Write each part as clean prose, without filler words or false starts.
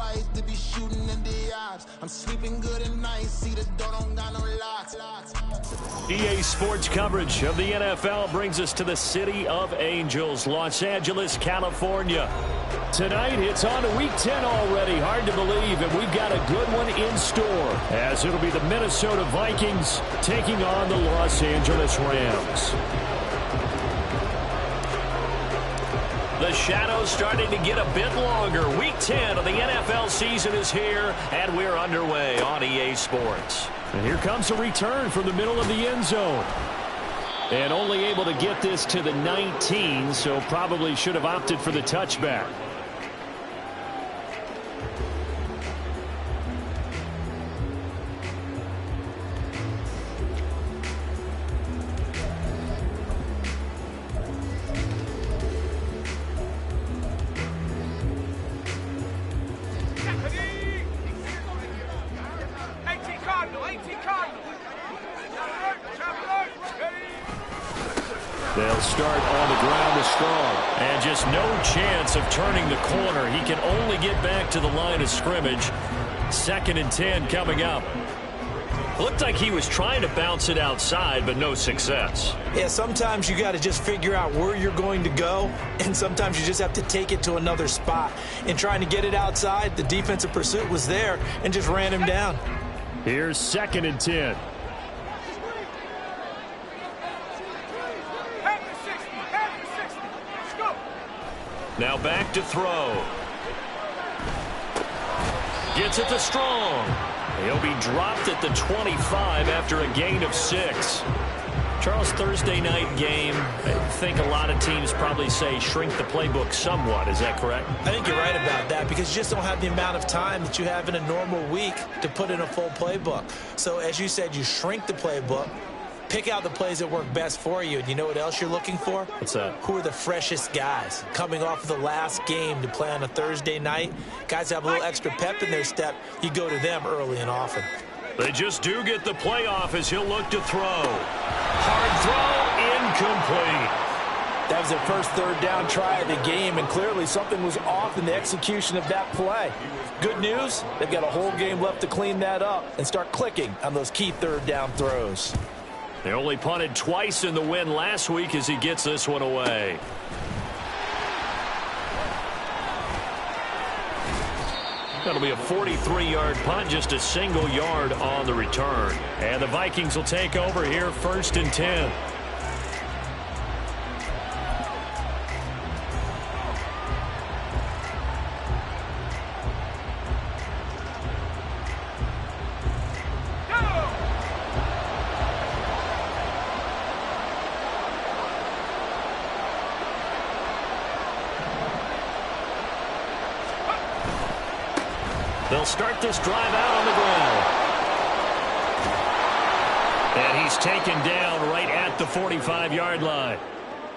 white to be shooting in the eyes. I'm sleeping good at night, see the door don't got no locks. EA Sports coverage of the NFL brings us to the City of Angels, Los Angeles, California. Tonight, it's on to Week 10 already. Hard to believe, and we've got a good one in store, as it'll be the Minnesota Vikings taking on the Los Angeles Rams. The shadows starting to get a bit longer. Week 10 of the NFL season is here, and we're underway on EA Sports. And here comes a return from the middle of the end zone. And only able to get this to the 19, so probably should have opted for the touchback. They'll start on the ground with Strong. And just no chance of turning the corner. He can only get back to the line of scrimmage. 2nd and 10 coming up. Looked like he was trying to bounce it outside, but no success. Yeah, sometimes you got to just figure out where you're going to go, and sometimes you just have to take it to another spot. In trying to get it outside, the defensive pursuit was there and just ran him down. Here's 2nd and 10. Now back to throw. Gets it to Strong. He'll be dropped at the 25 after a gain of 6. Charles, Thursday night game, I think a lot of teams probably say shrink the playbook somewhat. Is that correct? I think you're right about that because you just don't have the amount of time that you have in a normal week to put in a full playbook. So as you said, you shrink the playbook. Pick out the plays that work best for you. And you know what else you're looking for? What's that? Who are the freshest guys coming off of the last game to play on a Thursday night? Guys have a little extra pep in their step. You go to them early and often. They just do get the playoff as he'll look to throw. Hard throw, incomplete. That was their first 3rd down try of the game, and clearly something was off in the execution of that play. Good news, they've got a whole game left to clean that up and start clicking on those key 3rd down throws. They only punted twice in the win last week as he gets this one away. That'll be a 43-yard punt, just a single yard on the return. And the Vikings will take over here 1st and 10. They'll start this drive out on the ground. And he's taken down right at the 45-yard line.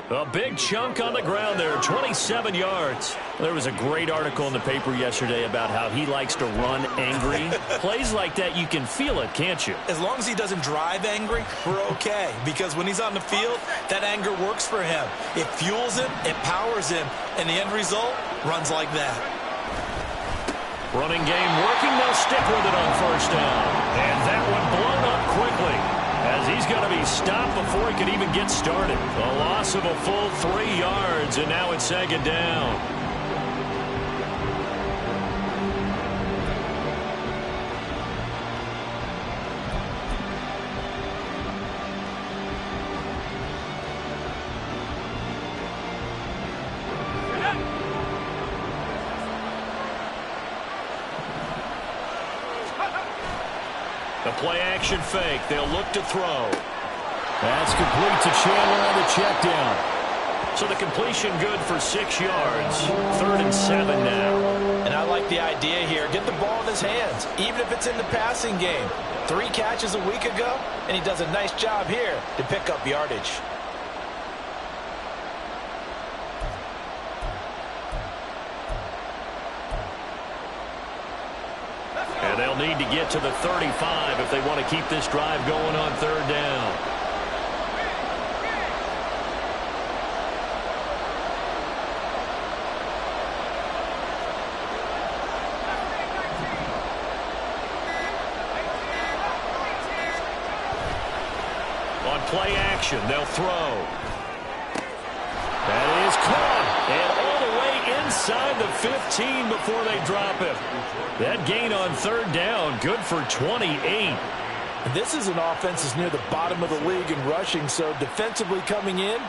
A big chunk on the ground there, 27 yards. There was a great article in the paper yesterday about how he likes to run angry. Plays like that, you can feel it, can't you? As long as he doesn't drive angry, we're okay. Because when he's on the field, that anger works for him. It fuels him, it powers him, and the end result runs like that. Running game working. They'll stick with it on 1st down. And that one blown up quickly as he's going to be stopped before he could even get started. A loss of a full 3 yards, and now it's 2nd down. The play-action fake. They'll look to throw. That's complete to Chandler on the check down. So the completion good for 6 yards. 3rd and 7 now. And I like the idea here. Get the ball in his hands, even if it's in the passing game. 3 catches a week ago, and he does a nice job here to pick up yardage. And they'll need to get to the 35 if they want to keep this drive going on 3rd down. play action. They'll throw. That is caught. And all the way inside the 15 before they drop him. That gain on third down, good for 28. This is an offense that's near the bottom of the league in rushing, so defensively coming in,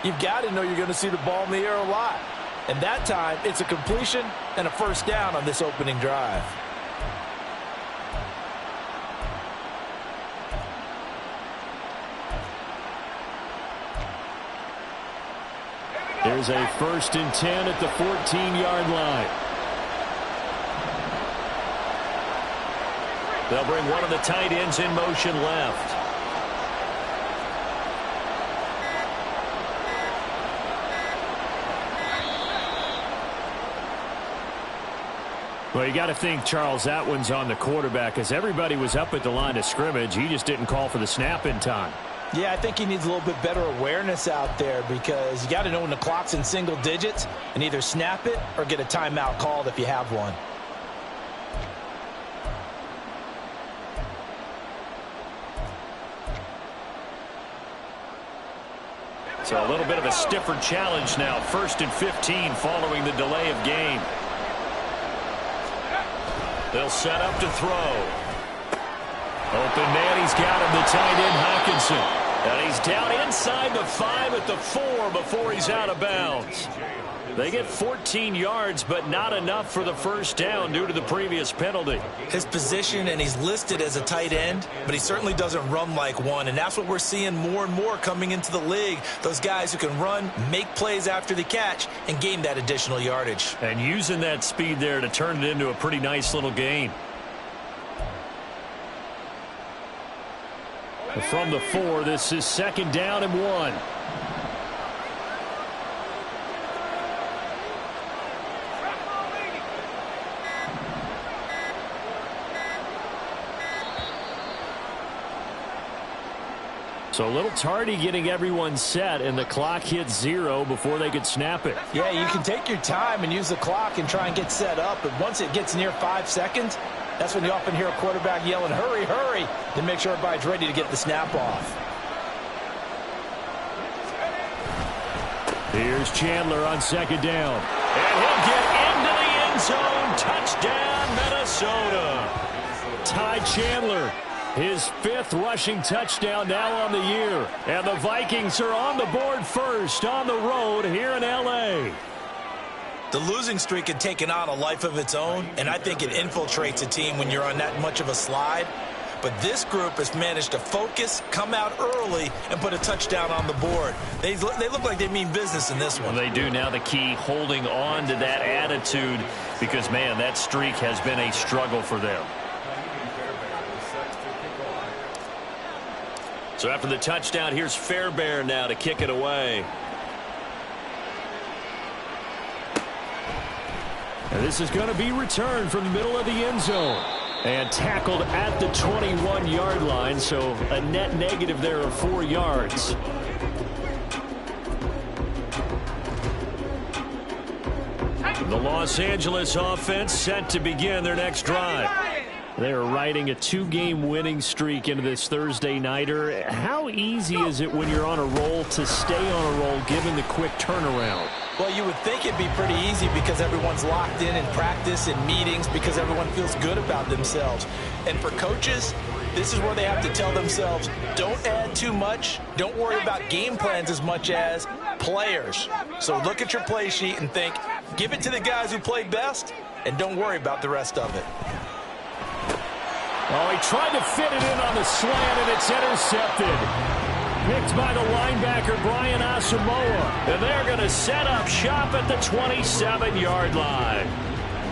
you've got to know you're going to see the ball in the air a lot. And that time, it's a completion and a first down on this opening drive. There's a 1st and 10 at the 14-yard line. They'll bring one of the tight ends in motion left. Well, you got to think, Charles, that one's on the quarterback, as everybody was up at the line of scrimmage. He just didn't call for the snap in time. Yeah, I think he needs a little bit better awareness out there, because you got to know when the clock's in single digits and either snap it or get a timeout called if you have one. So a little bit of a stiffer challenge now. 1st and 15 following the delay of game. They'll set up to throw. Open man, he's got him, the tight end Hawkinson. And he's down inside the 5 at the 4 before he's out of bounds. They get 14 yards, but not enough for the first down due to the previous penalty. His position, and he's listed as a tight end, but he certainly doesn't run like one, and that's what we're seeing more and more coming into the league. Those guys who can run, make plays after the catch, and gain that additional yardage. And using that speed there to turn it into a pretty nice little gain. From the 4, this is 2nd down and 1. So a little tardy getting everyone set, and the clock hits 0 before they could snap it. Yeah, you can take your time and use the clock and try and get set up, but once it gets near 5 seconds, that's when you often hear a quarterback yelling, hurry, hurry, to make sure everybody's ready to get the snap off. Here's Chandler on 2nd down. And he'll get into the end zone. Touchdown, Minnesota. Ty Chandler, his 5th rushing touchdown now on the year. And the Vikings are on the board first on the road here in L.A. The losing streak had taken on a life of its own, and I think it infiltrates a team when you're on that much of a slide. But this group has managed to focus, come out early, and put a touchdown on the board. They look like they mean business in this one. Well, they do. Now the key, holding on to that attitude, because, man, that streak has been a struggle for them. So after the touchdown, here's Fairbairn now to kick it away. And this is going to be returned from the middle of the end zone. And tackled at the 21-yard line, so a net negative there of 4 yards. The Los Angeles offense set to begin their next drive. They are riding a 2-game winning streak into this Thursday nighter. How easy is it when you're on a roll to stay on a roll given the quick turnaround? Well, you would think it'd be pretty easy because everyone's locked in practice and meetings, because everyone feels good about themselves. And for coaches, this is where they have to tell themselves, don't add too much. Don't worry about game plans as much as players. So look at your play sheet and think, give it to the guys who played best, and don't worry about the rest of it. Oh, he tried to fit it in on the slant, and it's intercepted. Picked by the linebacker, Brian Asamoah. And they're going to set up shop at the 27-yard line.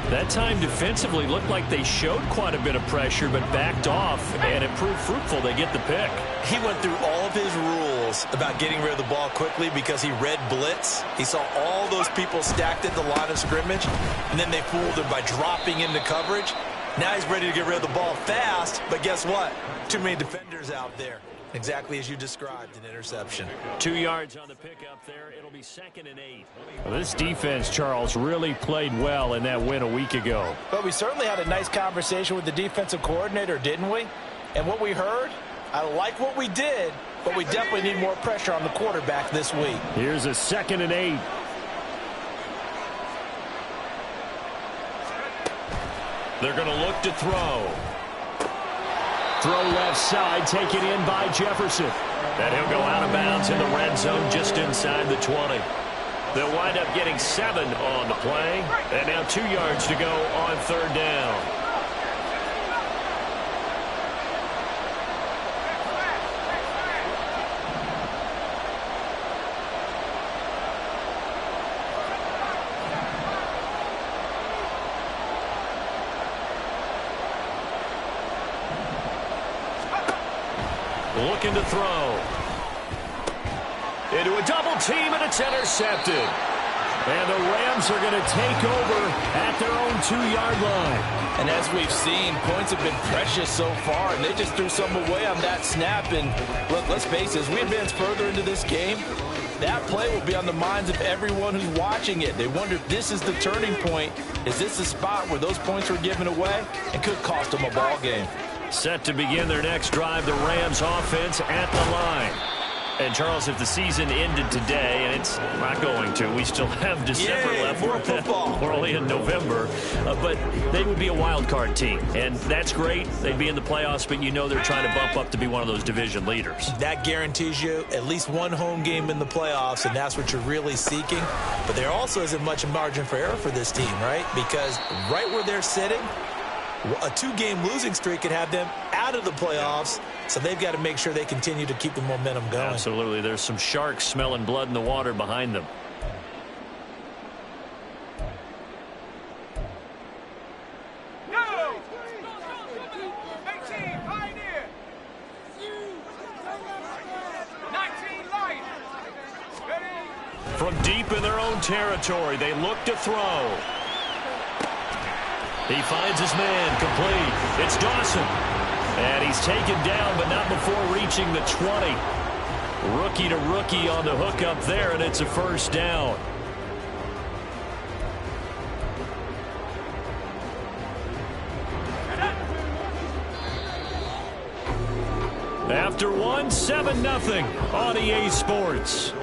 That time defensively looked like they showed quite a bit of pressure, but backed off, and it proved fruitful. They get the pick. He went through all of his rules about getting rid of the ball quickly because he read blitz. He saw all those people stacked at the line of scrimmage, and then they fooled him by dropping into coverage. Now he's ready to get rid of the ball fast, but guess what? Too many defenders out there. Exactly as you described, an interception. 2 yards on the pickup there. It'll be 2nd and 8. Well, this defense, Charles, really played well in that win a week ago. But we certainly had a nice conversation with the defensive coordinator, didn't we? And what we heard, I like what we did, but we definitely need more pressure on the quarterback this week. Here's a 2nd and 8. They're going to look to throw. Throw left side, taken in by Jefferson. And he'll go out of bounds in the red zone just inside the 20. They'll wind up getting 7 on the play. And now 2 yards to go on 3rd down. Looking to throw. Into a double team, and it's intercepted. And the Rams are going to take over at their own 2-yard line. And as we've seen, points have been precious so far, and they just threw some away on that snap. And look, let's face it, as we advance further into this game, that play will be on the minds of everyone who's watching it. They wonder if this is the turning point. Is this the spot where those points were given away and could cost them a ball game? Set to begin their next drive, the Rams offense at the line. And, Charles, if the season ended today, and it's not going to, we still have December left. More football. We're only in November. But they would be a wild card team, and that's great. They'd be in the playoffs, but you know they're trying to bump up to be one of those division leaders. That guarantees you at least one home game in the playoffs, and that's what you're really seeking. But there also isn't much margin for error for this team, right? Because right where they're sitting, a 2-game losing streak could have them out of the playoffs, so they've got to make sure they continue to keep the momentum going. Absolutely. There's some sharks smelling blood in the water behind them. From deep in their own territory, they look to throw. He finds his man, complete. It's Dawson. And he's taken down, but not before reaching the 20. Rookie to rookie on the hook up there, and it's a 1st down. After one, 7-0 on EA Sports.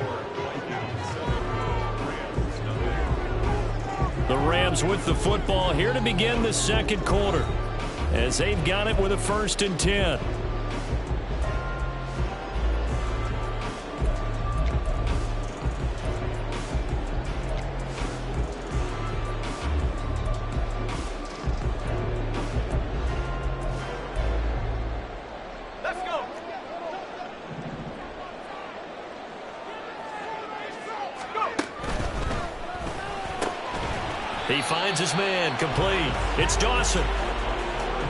The Rams with the football here to begin the 2nd quarter, as they've got it with a 1st and 10. Let's go. He finds his man, complete. It's Dawson.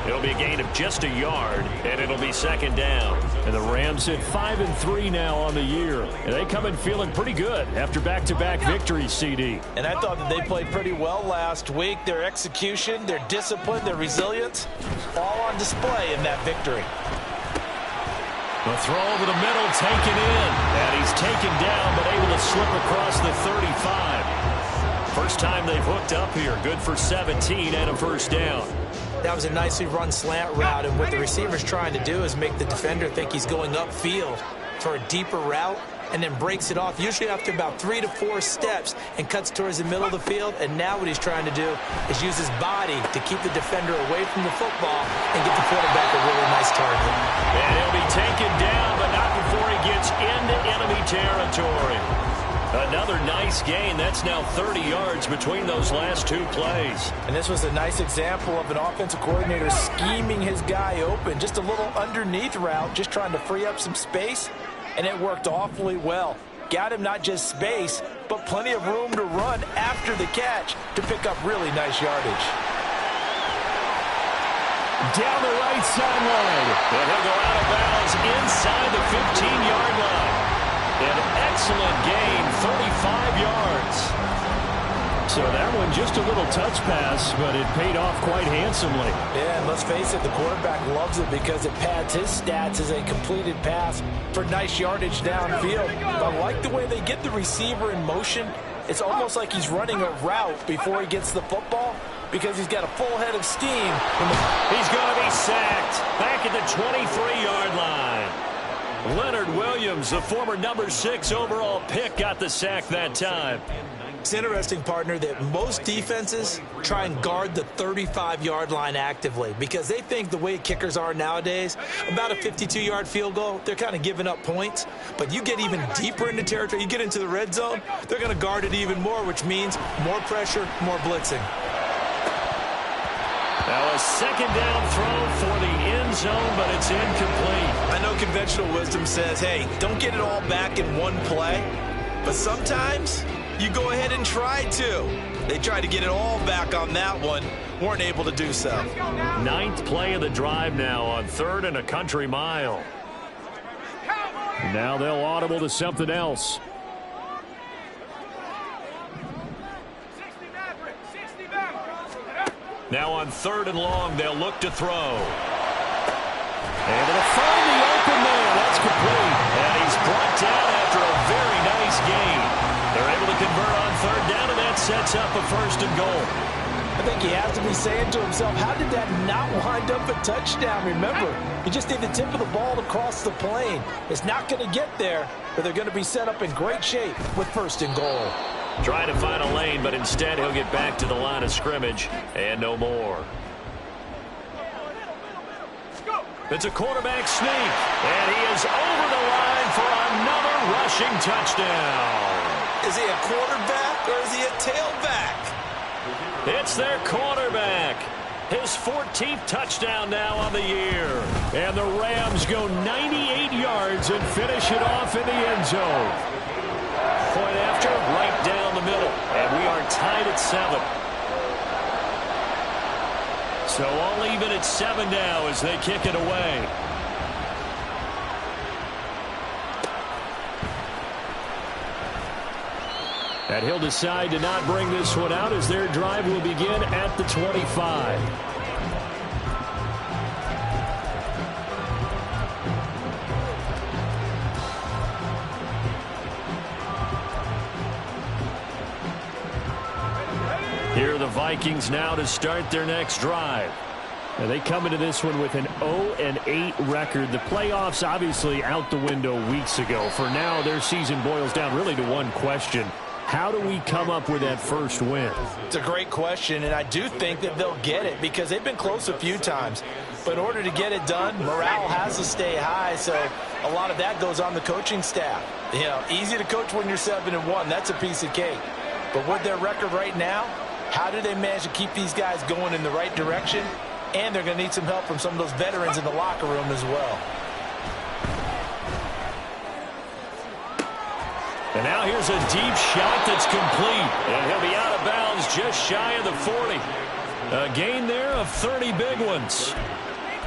It'll be a gain of just a yard, and it'll be 2nd down. And the Rams hit 5-3 now on the year. And they come in feeling pretty good after back-to-back victories, CD. And I thought that they played pretty well last week. Their execution, their discipline, their resilience, all on display in that victory. The throw over the middle, taken in. And he's taken down, but able to slip across the 35. First time they've hooked up here. Good for 17 and a 1st down. That was a nicely run slant route, and what the receiver's trying to do is make the defender think he's going upfield for a deeper route, and then breaks it off, usually after about 3 to 4 steps, and cuts towards the middle of the field. And now what he's trying to do is use his body to keep the defender away from the football and get the quarterback a really nice target. And he'll be taken down, but not before he gets into enemy territory. Another nice gain. That's now 30 yards between those last 2 plays. And this was a nice example of an offensive coordinator scheming his guy open. Just a little underneath route, just trying to free up some space, and it worked awfully well. Got him not just space, but plenty of room to run after the catch to pick up really nice yardage. Down the right sideline. And he'll go out of bounds inside the 15-yard line. An excellent gain, 35 yards. So that one just a little touch pass, but it paid off quite handsomely. Yeah, and let's face it, the quarterback loves it because it pads his stats as a completed pass for nice yardage downfield. I like the way they get the receiver in motion. It's almost like he's running a route before he gets the football because he's got a full head of steam. He's going to be sacked back at the 23-yard line. Leonard Williams, the former number 6 overall pick, got the sack that time. It's interesting, partner, that most defenses try and guard the 35-yard line actively because they think the way kickers are nowadays, about a 52-yard field goal, they're kind of giving up points. But you get even deeper into territory, you get into the red zone, they're going to guard it even more, which means more pressure, more blitzing. Now a second down throw for the end zone, but it's incomplete. I know conventional wisdom says, hey, don't get it all back in one play. But sometimes you go ahead and try to. They tried to get it all back on that one. Weren't able to do so. 9th play of the drive now on 3rd and a country mile. Now they'll audible to something else. Now on 3rd and long, they'll look to throw. And it'll find the open man. That's complete. And he's brought down after a very nice gain. They're able to convert on 3rd down, and that sets up a 1st and goal. I think he has to be saying to himself, how did that not wind up a touchdown? Remember, he just did the tip of the ball across the plane. It's not going to get there, but they're going to be set up in great shape with 1st and goal. Trying to find a lane, but instead he'll get back to the line of scrimmage and no more. It's a quarterback sneak, and he is over the line for another rushing touchdown. Is he a quarterback or is he a tailback? It's their quarterback. His 14th touchdown now on the year. And the Rams go 98 yards and finish it off in the end zone. Point after, right down the middle. And we are tied at 7. So all even at 7 now as they kick it away. And he'll decide to not bring this one out as their drive will begin at the 25. Here are the Vikings now to start their next drive. Now they come into this one with an 0-8 record. The playoffs obviously out the window weeks ago. For now, their season boils down really to one question. How do we come up with that first win? It's a great question, and I do think that they'll get it because they've been close a few times. But in order to get it done, morale has to stay high, so a lot of that goes on the coaching staff. You know, easy to coach when you're 7-1. That's a piece of cake. But with their record right now, how do they manage to keep these guys going in the right direction? And they're going to need some help from some of those veterans in the locker room as well. And now here's a deep shot that's complete. And he'll be out of bounds just shy of the 40. A gain there of 30 big ones.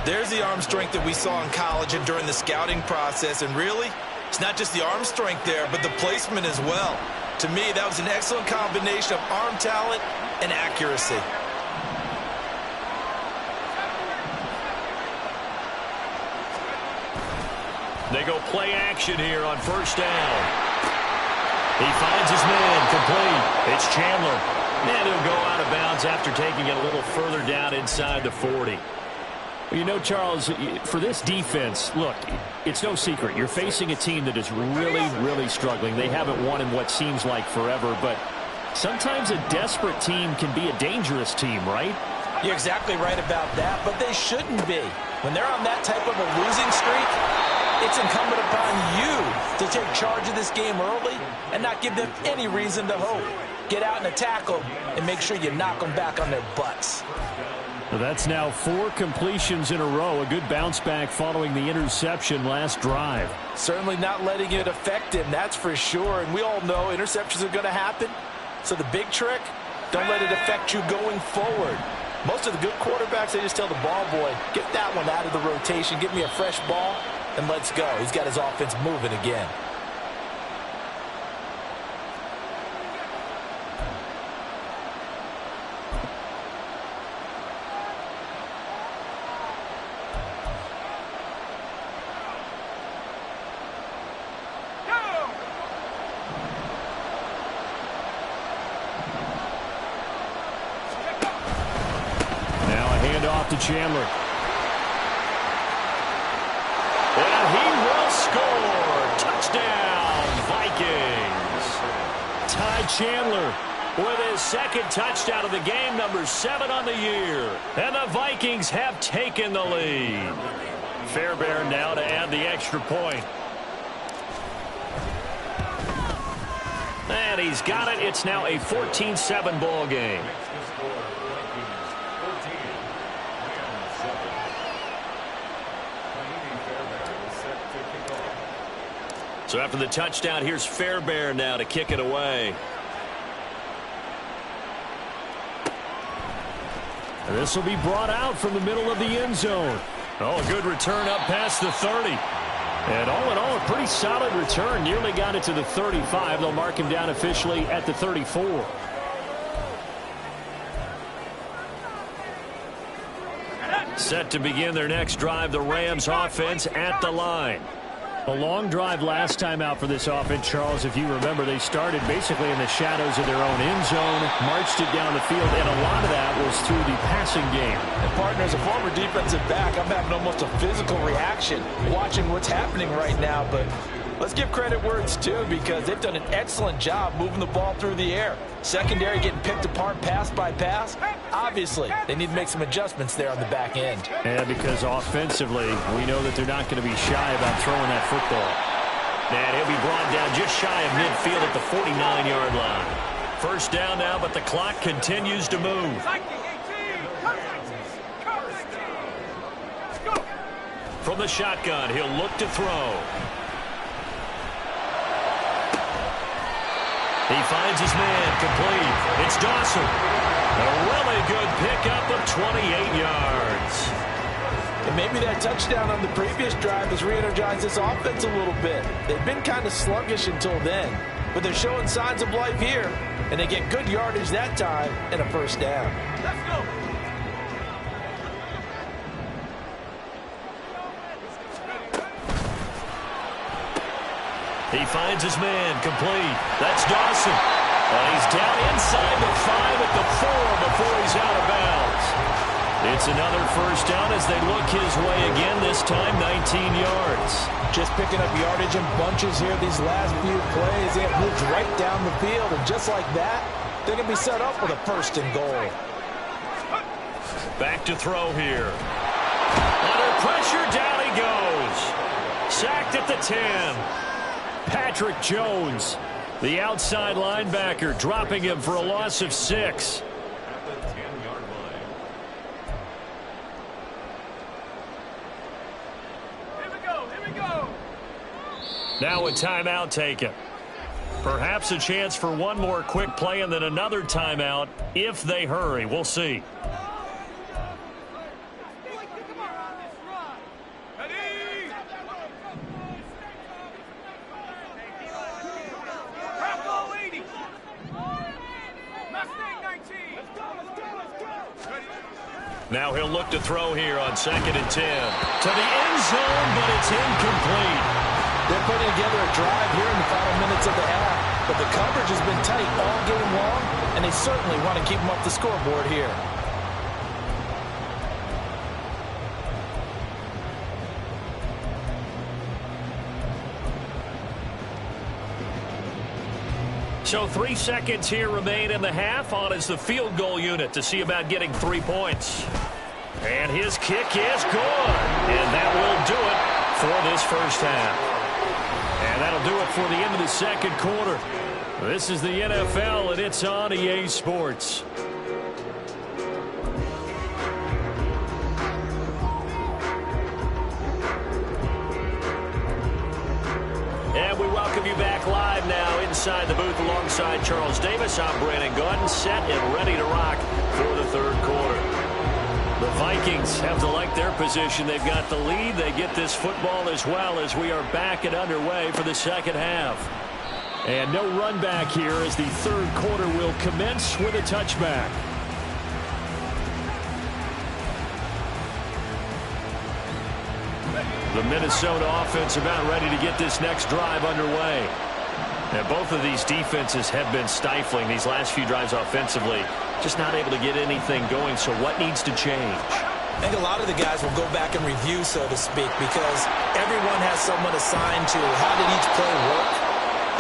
There's the arm strength that we saw in college and during the scouting process. And really, it's not just the arm strength there, but the placement as well. To me, that was an excellent combination of arm talent and accuracy. They go play action here on first down. He finds his man, complete. It's Chandler. And he'll go out of bounds after taking it a little further down inside the 40. Well, you know, Charles, for this defense, look, it's no secret. You're facing a team that is really, really struggling. They haven't won in what seems like forever, but sometimes a desperate team can be a dangerous team, right? You're exactly right about that, but they shouldn't be. When they're on that type of a losing streak, it's incumbent upon you to take charge of this game early and not give them any reason to hope. Get out and attack them and make sure you knock them back on their butts. Well, that's now 4 completions in a row. A good bounce back following the interception last drive. Certainly not letting it affect him, that's for sure. And we all know interceptions are going to happen. So the big trick, don't let it affect you going forward. Most of the good quarterbacks, they just tell the ball boy, get that one out of the rotation, give me a fresh ball, and let's go. He's got his offense moving again. To Chandler. And he will score! Touchdown, Vikings! Ty Chandler with his second touchdown of the game, number 7 on the year. And the Vikings have taken the lead. Fairbairn now to add the extra point. And he's got it. It's now a 14-7 ball game. So after the touchdown, here's Fairbairn now to kick it away. And this will be brought out from the middle of the end zone. Oh, a good return up past the 30. And all in all, a pretty solid return. Nearly got it to the 35. They'll mark him down officially at the 34. Set to begin their next drive, the Rams offense at the line. A long drive last time out for this offense, Charles. If you remember, they started basically in the shadows of their own end zone, marched it down the field, and a lot of that was through the passing game. And partner, as a former defensive back, I'm having almost a physical reaction watching what's happening right now. But let's give credit where it's due, because they've done an excellent job moving the ball through the air. Secondary getting picked apart pass by pass. Obviously, they need to make some adjustments there on the back end. And because offensively, we know that they're not going to be shy about throwing that football. And he'll be brought down just shy of midfield at the 49-yard line. First down now, but the clock continues to move. From the shotgun, he'll look to throw. He finds his man, complete. It's Dawson. A really good pickup of 28 yards. And maybe that touchdown on the previous drive has re-energized this offense a little bit. They've been kind of sluggish until then, but they're showing signs of life here, and they get good yardage that time and a first down. Let's go. He finds his man, complete. That's Dawson. And he's down inside the 5 at the 4 before he's out of bounds. It's another first down as they look his way again, this time 19 yards. Just picking up yardage in bunches here these last few plays. They have moved right down the field, and just like that, they're going to be set up with a first and goal. Back to throw here. Under pressure, down he goes. Sacked at the 10. Patrick Jones, the outside linebacker, dropping him for a loss of 6. Here we go. Now a timeout taken. Perhaps a chance for one more quick play and then another timeout if they hurry. We'll see. Now he'll look to throw here on 2nd and 10. To the end zone, but it's incomplete. They're putting together a drive here in the final minutes of the half, but the coverage has been tight all game long, and they certainly want to keep them up the scoreboard here. So 3 seconds here remain in the half. On is the field goal unit to see about getting 3 points. And his kick is good. And that will do it for this first half. And that'll do it for the end of the second quarter. This is the NFL, and it's on EA Sports. And we welcome you back live now inside the booth alongside Charles Davis. I'm Brandon Gordon, set and ready to rock for the third quarter. The Vikings have to like their position. They've got the lead. They get this football as well as we are back and underway for the second half. And no run back here as the third quarter will commence with a touchback. The Minnesota offense about ready to get this next drive underway. And both of these defenses have been stifling these last few drives offensively. Just not able to get anything going, so what needs to change? I think a lot of the guys will go back and review, so to speak, because everyone has someone assigned to how did each play work.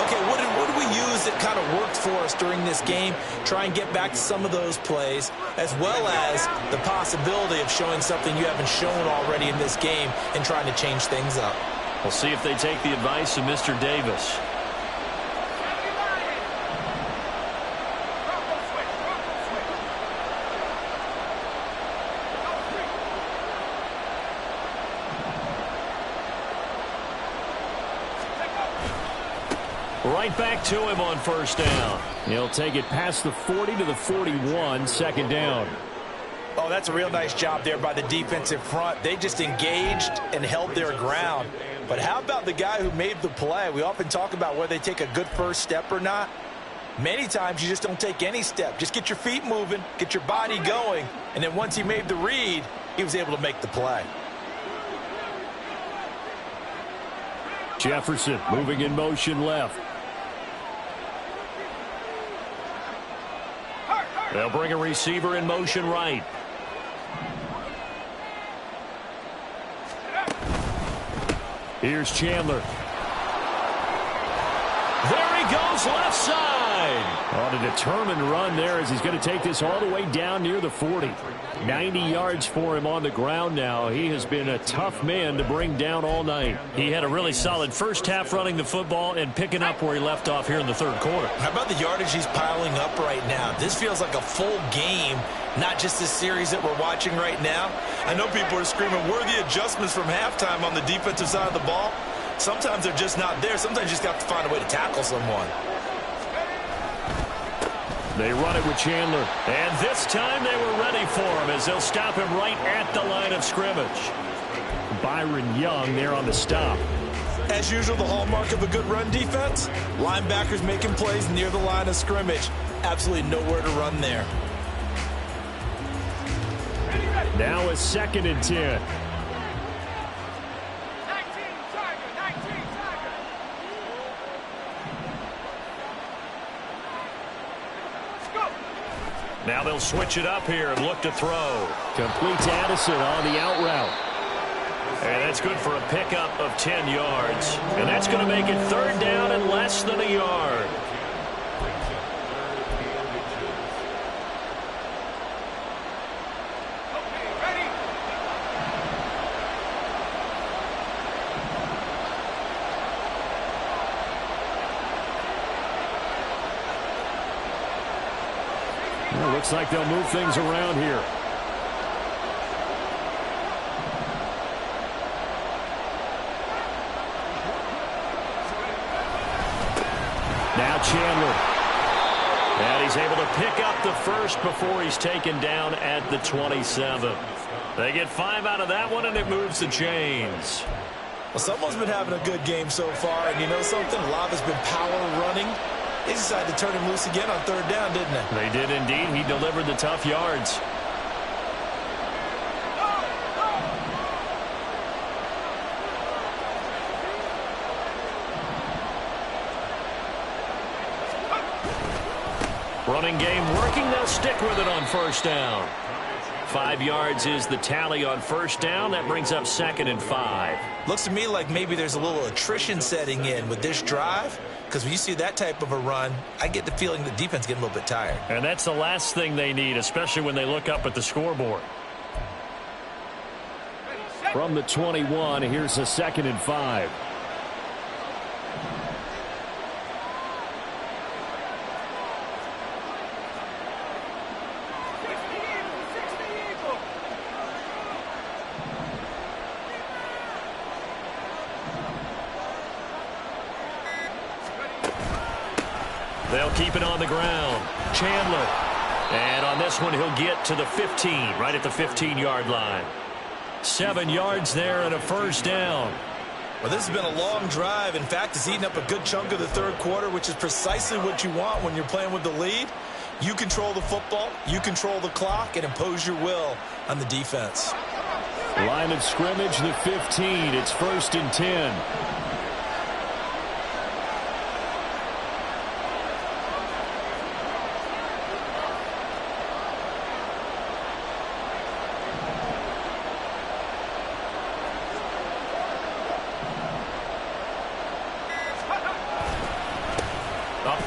Okay, what did we use that kind of worked for us during this game? Try and get back to some of those plays, as well as the possibility of showing something you haven't shown already in this game and trying to change things up. We'll see if they take the advice of Mr. Davis. Right back to him on first down. He'll take it past the 40 to the 41, second down. Oh, that's a real nice job there by the defensive front. They just engaged and held their ground. But how about the guy who made the play? We often talk about whether they take a good first step or not. Many times you just don't take any step. Just get your feet moving, get your body going, and then once he made the read, he was able to make the play. Jefferson moving in motion left. They'll bring a receiver in motion right. Here's Chandler. There he goes, left side. On a determined run there as he's going to take this all the way down near the 40. 90 yards for him on the ground now. He has been a tough man to bring down all night. He had a really solid first half running the football and picking up where he left off here in the third quarter. How about the yardage he's piling up right now? This feels like a full game, not just this series that we're watching right now. I know people are screaming, where are the adjustments from halftime on the defensive side of the ball? Sometimes they're just not there. Sometimes you just have to find a way to tackle someone. They run it with Chandler. And this time they were ready for him as they'll stop him right at the line of scrimmage. Byron Young there on the stop. As usual, the hallmark of a good run defense, linebackers making plays near the line of scrimmage. Absolutely nowhere to run there. Now a 2nd and 10. Now they'll switch it up here and look to throw. Complete to Addison on the out route. And that's good for a pickup of 10 yards. And that's going to make it 3rd down and less than a yard. Well, looks like they'll move things around here. Now Chandler. And he's able to pick up the first before he's taken down at the 27. They get 5 out of that one, and it moves the chains. Well, someone's been having a good game so far, and you know something? A lot has been power running. They decided to turn him loose again on 3rd down, didn't they? They did indeed. He delivered the tough yards. Running game working. They'll stick with it on 1st down. 5 yards is the tally on 1st down. That brings up 2nd and 5. Looks to me like maybe there's a little attrition setting in with this drive, because when you see that type of a run, I get the feeling the defense getting a little bit tired. And that's the last thing they need, especially when they look up at the scoreboard. From the 21, here's a 2nd and 5. They'll keep it on the ground. Chandler. And on this one, he'll get to the 15, right at the 15-yard line. 7 yards there and a 1st down. Well, this has been a long drive. In fact, it's eaten up a good chunk of the 3rd quarter, which is precisely what you want when you're playing with the lead. You control the football, you control the clock, and impose your will on the defense. Line of scrimmage, the 15. It's 1st and 10.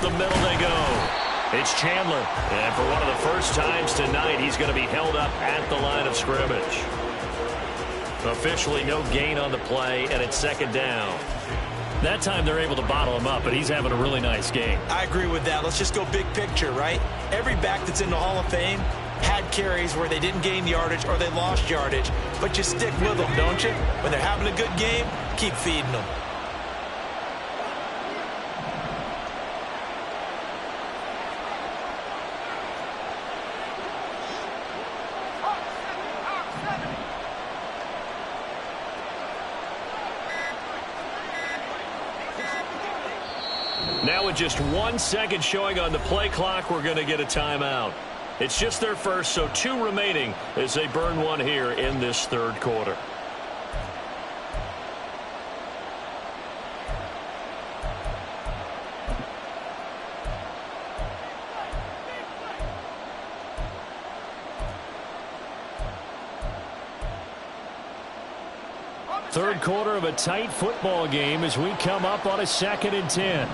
the middle they go. It's Chandler. And for one of the first times tonight, he's going to be held up at the line of scrimmage. Officially no gain on the play, and it's second down. That time they're able to bottle him up, but he's having a really nice game. I agree with that. Let's just go big picture, right? Every back that's in the Hall of Fame had carries where they didn't gain yardage or they lost yardage, but you stick with them, don't you? When they're having a good game, keep feeding them. Now with just 1 second showing on the play clock, we're going to get a timeout. It's just their first, so 2 remaining as they burn one here in this third quarter. Third quarter of a tight football game as we come up on a 2nd and 10.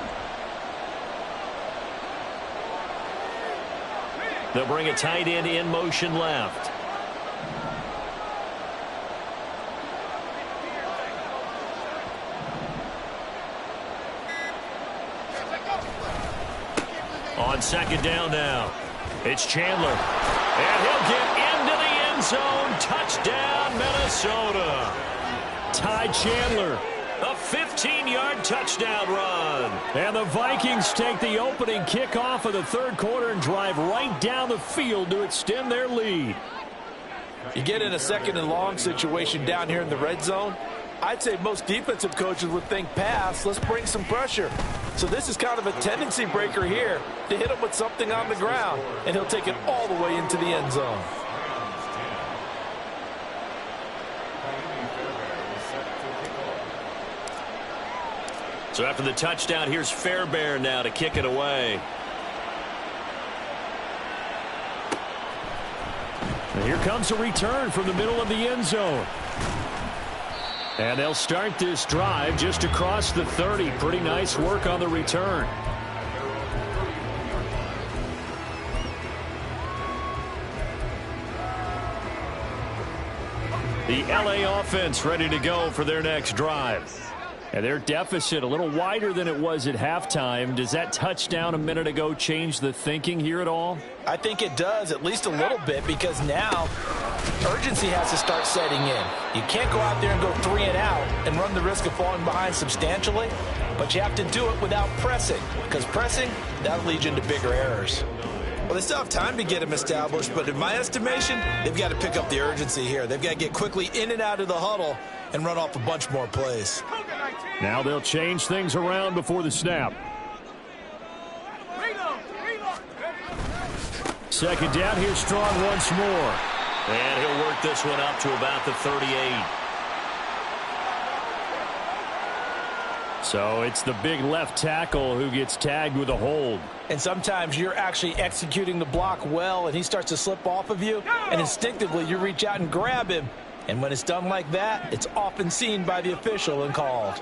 They'll bring a tight end in motion left. On second down now, it's Chandler. And he'll get into the end zone. Touchdown, Minnesota. Ty Chandler. A 15-yard touchdown run. And the Vikings take the opening kickoff of the third quarter and drive right down the field to extend their lead. You get in a 2nd and long situation down here in the red zone. I'd say most defensive coaches would think pass. Let's bring some pressure. So this is kind of a tendency breaker here to hit him with something on the ground. And he'll take it all the way into the end zone. So after the touchdown, here's Fairbairn now to kick it away. And here comes a return from the middle of the end zone. And they'll start this drive just across the 30. Pretty nice work on the return. The LA offense ready to go for their next drive. And their deficit a little wider than it was at halftime. Does that touchdown a minute ago change the thinking here at all? I think it does, at least a little bit, because now urgency has to start setting in. You can't go out there and go 3 and out and run the risk of falling behind substantially, but you have to do it without pressing, because pressing, that'll lead you into bigger errors. Well, they still have time to get them established, but in my estimation, they've got to pick up the urgency here. They've got to get quickly in and out of the huddle and run off a bunch more plays. Now they'll change things around before the snap. Second down, here's Strong once more. And he'll work this one up to about the 38. So it's the big left tackle who gets tagged with a hold. And sometimes you're actually executing the block well, and he starts to slip off of you, and instinctively you reach out and grab him. And when it's done like that, it's often seen by the official and called.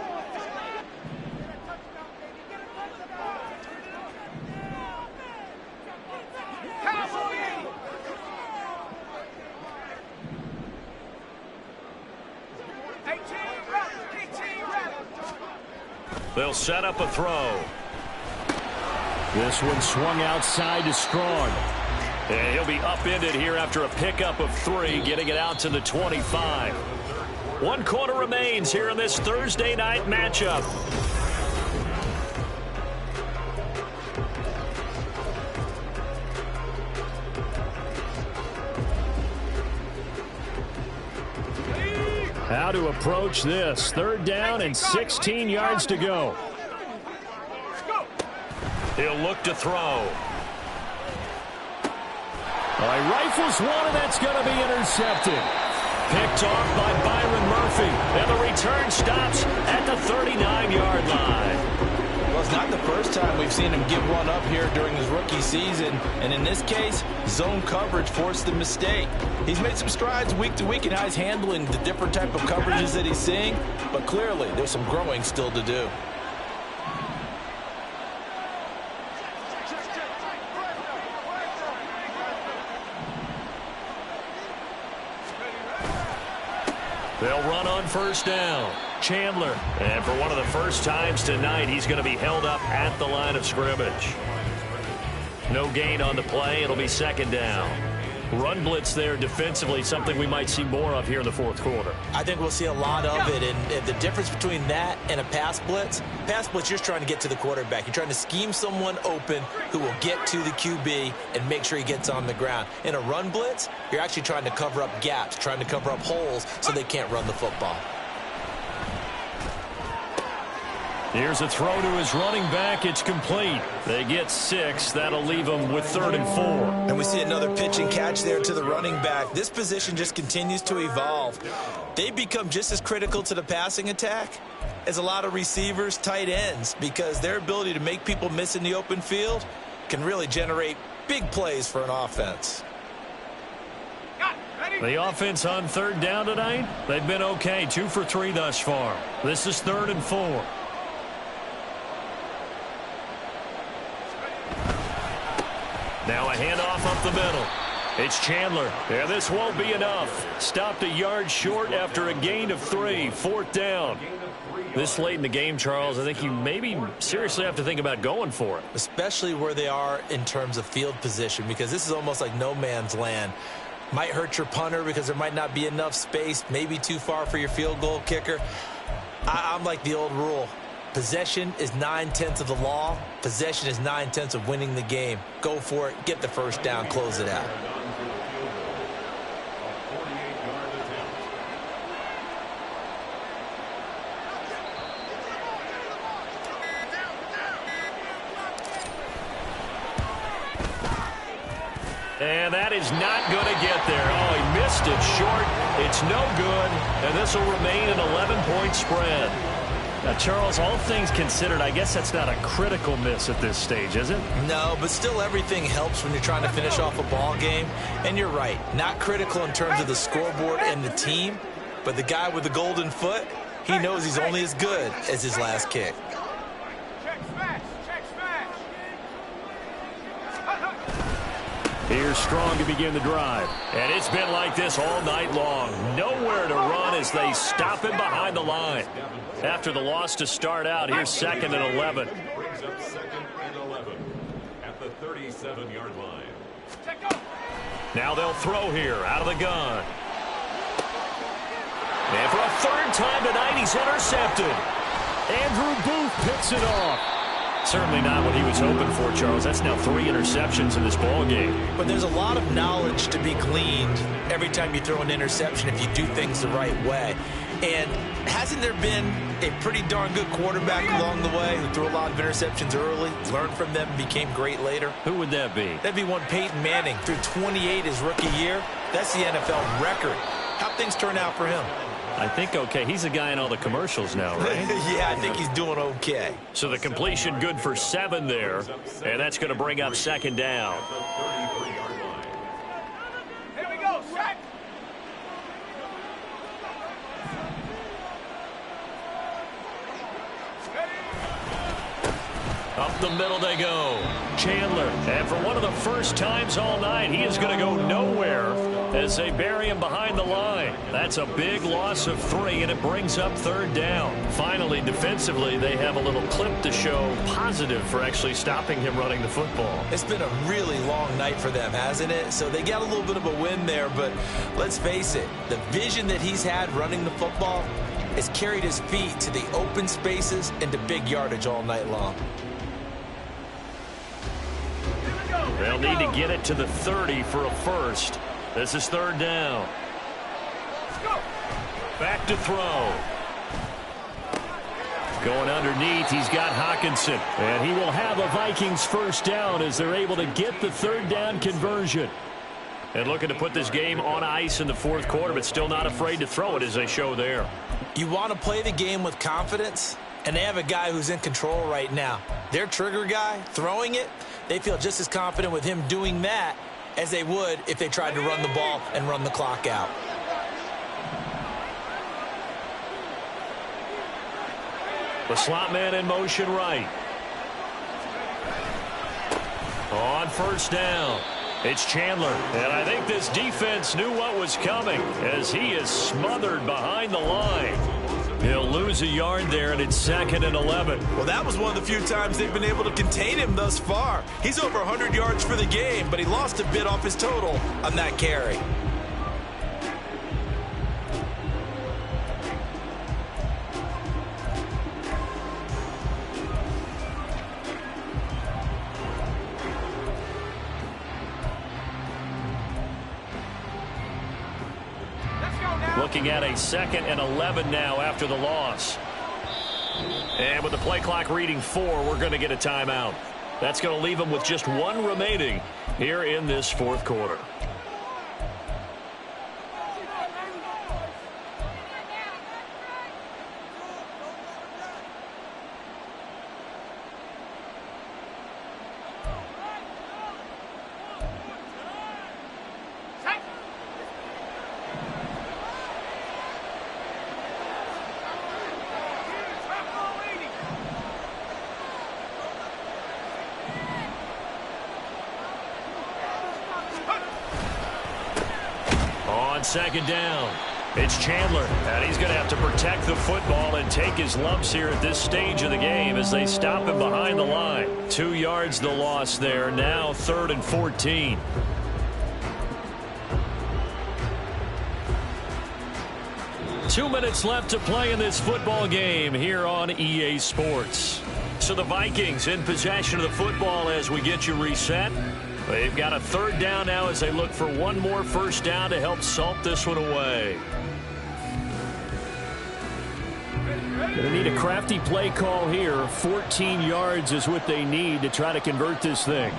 They'll set up a throw. This one swung outside to Strong. And he'll be upended here after a pickup of 3, getting it out to the 25. 1 quarter remains here in this Thursday night matchup. How to approach this. 3rd down and 16 yards to go. He'll look to throw. All right, rifles one, and that's going to be intercepted. Picked off by Byron Murphy. And the return stops at the 39-yard line. Well, it's not the first time we've seen him give one up here during his rookie season. And in this case, zone coverage forced the mistake. He's made some strides week to week in how he's handling the different type of coverages that he's seeing. But clearly, there's some growing still to do. They'll run on first down. Chandler. And for one of the first times tonight, he's going to be held up at the line of scrimmage. No gain on the play. It'll be second down. Run blitz there defensively, something we might see more of here in the fourth quarter. I think we'll see a lot of it, and the difference between that and a pass blitz, you're just trying to get to the quarterback. You're trying to scheme someone open who will get to the QB and make sure he gets on the ground. In a run blitz, you're actually trying to cover up gaps, trying to cover up holes so they can't run the football. Here's a throw to his running back. It's complete. They get 6. That'll leave them with 3rd and 4. And we see another pitch and catch there to the running back. This position just continues to evolve. They become just as critical to the passing attack as a lot of receivers, tight ends, because their ability to make people miss in the open field can really generate big plays for an offense. The offense on 3rd down tonight, they've been okay. 2 for 3 thus far. This is 3rd and 4. Now a handoff up the middle. It's Chandler. Yeah, this won't be enough. Stopped a yard short after a gain of 3. 4th down. This late in the game, Charles, I think you maybe seriously have to think about going for it. Especially where they are in terms of field position, because this is almost like no man's land. Might hurt your punter because there might not be enough space, maybe too far for your field goal kicker. I'm like the old rule. Possession is 9/10 of the law. Possession is 9/10 of winning the game. Go for it. Get the first down. Close it out. And that is not going to get there. Oh, he missed it short. It's no good. And this will remain an 11-point spread. Now, Charles, all things considered, I guess that's not a critical miss at this stage, is it? No, but still everything helps when you're trying to finish off a ball game. And you're right, not critical in terms of the scoreboard and the team, but the guy with the golden foot, he knows he's only as good as his last kick. Check smash. Check smash. Here's Strong to begin the drive. And it's been like this all night long. Nowhere to run as they stop him behind the line. After the loss to start out, here's 2nd and 11. Brings up 2nd and 11 at the 37-yard line. Now they'll throw here out of the gun. And for a 3rd time tonight, he's intercepted. Andrew Booth picks it off. Certainly not what he was hoping for, Charles. That's now 3 interceptions in this ball game. But there's a lot of knowledge to be gleaned every time you throw an interception if you do things the right way. And hasn't there been a pretty darn good quarterback along the way who threw a lot of interceptions early, learned from them, became great later? Who would that be? That'd be one Peyton Manning. Threw 28 his rookie year. That's the NFL record. How'd things turn out for him? I think okay. He's a guy in all the commercials now, right? Yeah, I think he's doing okay. So the completion good for 7 there. And that's going to bring up 2nd down. Here we go. Sack. Up the middle they go. Chandler. And for one of the first times all night, he is going to go nowhere as they bury him behind the line. That's a big loss of 3, and it brings up 3rd down. Finally, defensively, they have a little clip to show positive for actually stopping him running the football. It's been a really long night for them, hasn't it? So they got a little bit of a win there, but let's face it, the vision that he's had running the football has carried his feet to the open spaces and to big yardage all night long. They'll need to get it to the 30 for a first. This is 3rd down. Back to throw. Going underneath, he's got Hawkinson. And he will have a Vikings first down as they're able to get the 3rd down conversion. And looking to put this game on ice in the 4th quarter, but still not afraid to throw it as they show there. You want to play the game with confidence, and they have a guy who's in control right now. Their trigger guy, throwing it, they feel just as confident with him doing that as they would if they tried to run the ball and run the clock out. The slot man in motion right. On first down. It's Chandler, and I think this defense knew what was coming as he is smothered behind the line. He'll lose a yard there, and it's 2nd and 11. Well, that was one of the few times they've been able to contain him thus far. He's over 100 yards for the game, but he lost a bit off his total on that carry. Looking at a 2nd and 11 now after the loss. And with the play clock reading 4, we're going to get a timeout. That's going to leave them with just 1 remaining here in this 4th quarter. On 2nd down, it's Chandler, and he's going to have to protect the football and take his lumps here at this stage of the game as they stop him behind the line. 2 yards the loss there, now 3rd and 14. Two minutes left to play in this football game here on EA Sports. So the Vikings in possession of the football as we get you reset. They've got a 3rd down now as they look for 1 more 1st down to help salt this one away. Going to need a crafty play call here. 14 yards is what they need to try to convert this thing.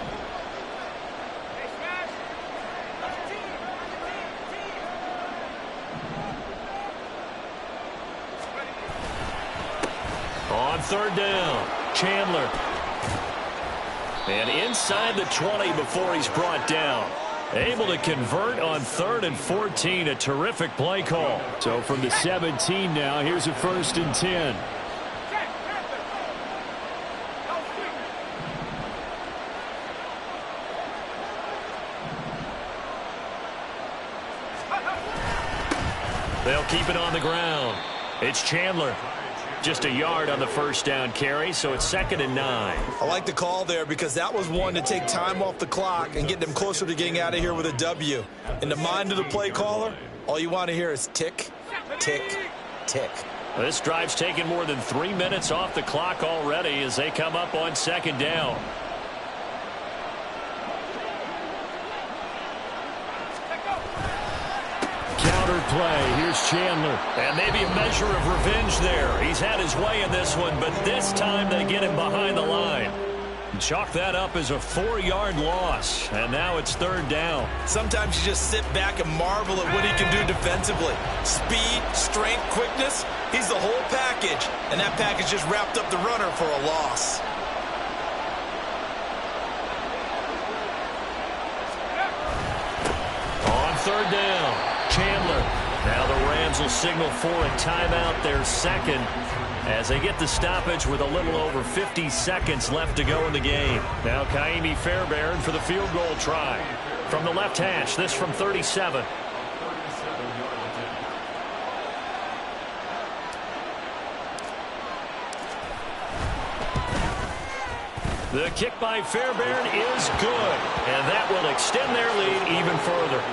On 3rd down, Chandler. And inside the 20 before he's brought down. Able to convert on 3rd and 14. A terrific play call. So from the 17 now, here's a 1st and 10. They'll keep it on the ground. It's Chandler. Just a yard on the 1st down carry, so it's 2nd and 9. I like the call there because that was one to take time off the clock and get them closer to getting out of here with a W. In the mind of the play caller, all you want to hear is tick, tick, tick. This drive's taken more than 3 minutes off the clock already as they come up on 2nd down. Play. Here's Chandler. And maybe a measure of revenge there. He's had his way in this one, but this time they get him behind the line. Chalk that up as a 4-yard loss. And now it's 3rd down. Sometimes you just sit back and marvel at what he can do defensively. Speed, strength, quickness. He's the whole package. And that package just wrapped up the runner for a loss. On 3rd down, Chandler. Now the Rams will signal for a timeout, their 2nd, as they get the stoppage with a little over 50 seconds left to go in the game. Now Kaimi Fairbairn for the field goal try. From the left hash, this from 37. The kick by Fairbairn is good, and that will extend their lead even further.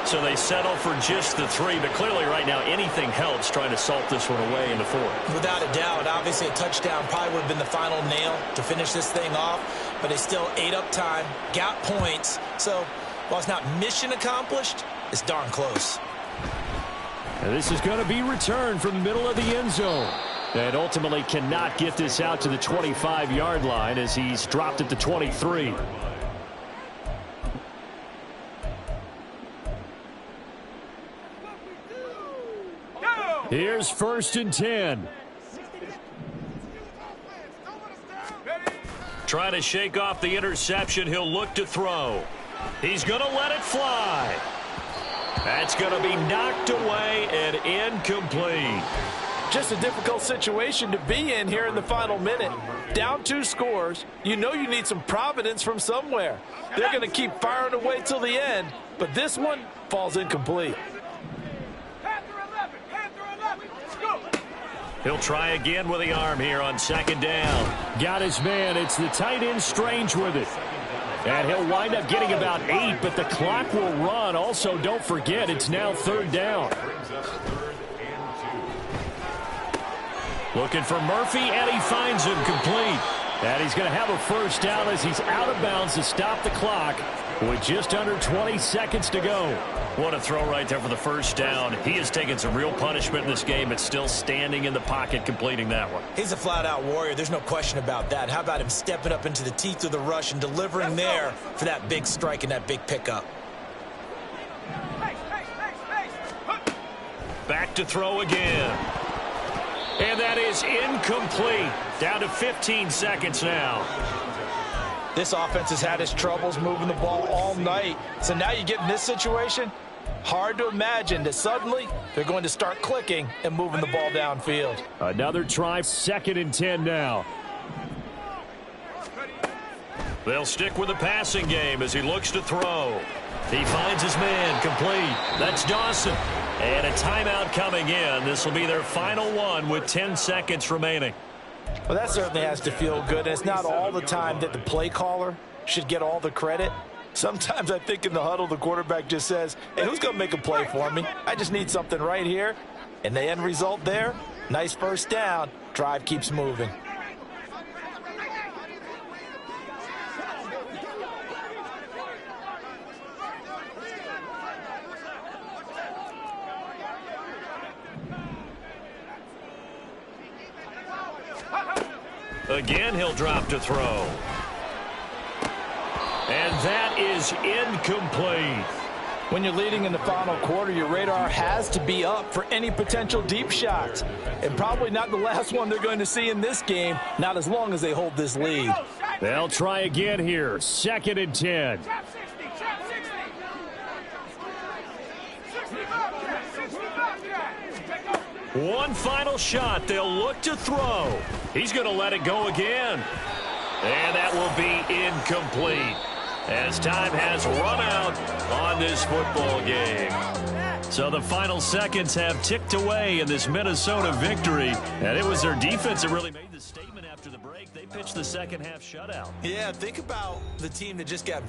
So they settle for just the 3, but clearly right now anything helps trying to salt this one away in the 4th. Without a doubt, obviously a touchdown probably would have been the final nail to finish this thing off, but they still ate up time, got points. So while it's not mission accomplished, it's darn close. And this is going to be returned from the middle of the end zone. And ultimately cannot get this out to the 25-yard line as he's dropped at the 23. Here's 1st and 10. Trying to shake off the interception. He'll look to throw. He's going to let it fly. That's going to be knocked away and incomplete. Just a difficult situation to be in here in the final minute. Down 2 scores, you know you need some providence from somewhere. They're going to keep firing away till the end, but this one falls incomplete. He'll try again with the arm here on 2nd down. Got his man. It's the tight end Strange with it. And he'll wind up getting about 8, but the clock will run. Also, don't forget, it's now 3rd down. Looking for Murphy, and he finds him complete. And he's going to have a 1st down as he's out of bounds to stop the clock with just under 20 seconds to go. What a throw right there for the 1st down. He has taken some real punishment in this game, but still standing in the pocket completing that one. He's a flat-out warrior. There's no question about that. How about him stepping up into the teeth of the rush and delivering there for that big strike and that big pickup? Back to throw again. And that is incomplete. Down to 15 seconds now. This offense has had its troubles moving the ball all night. So now you get in this situation, hard to imagine that suddenly they're going to start clicking and moving the ball downfield. Another try, 2nd and 10 now. They'll stick with the passing game as he looks to throw. He finds his man complete. That's Dawson. And a timeout coming in. This will be their final one with 10 seconds remaining. Well, that certainly has to feel good. And it's not all the time that the play caller should get all the credit. Sometimes I think in the huddle, the quarterback just says, hey, who's going to make a play for me? I just need something right here. And the end result there, nice 1st down. Drive keeps moving. Again, he'll drop to throw. And that is incomplete. When you're leading in the final quarter, your radar has to be up for any potential deep shots. And probably not the last one they're going to see in this game, not as long as they hold this lead. They'll try again here. 2nd and 10. One final shot. They'll look to throw. He's going to let it go again. And that will be incomplete as time has run out on this football game. So the final seconds have ticked away in this Minnesota victory. And it was their defense that really made the statement after the break. They pitched the second half shutout. Yeah, think about the team that just got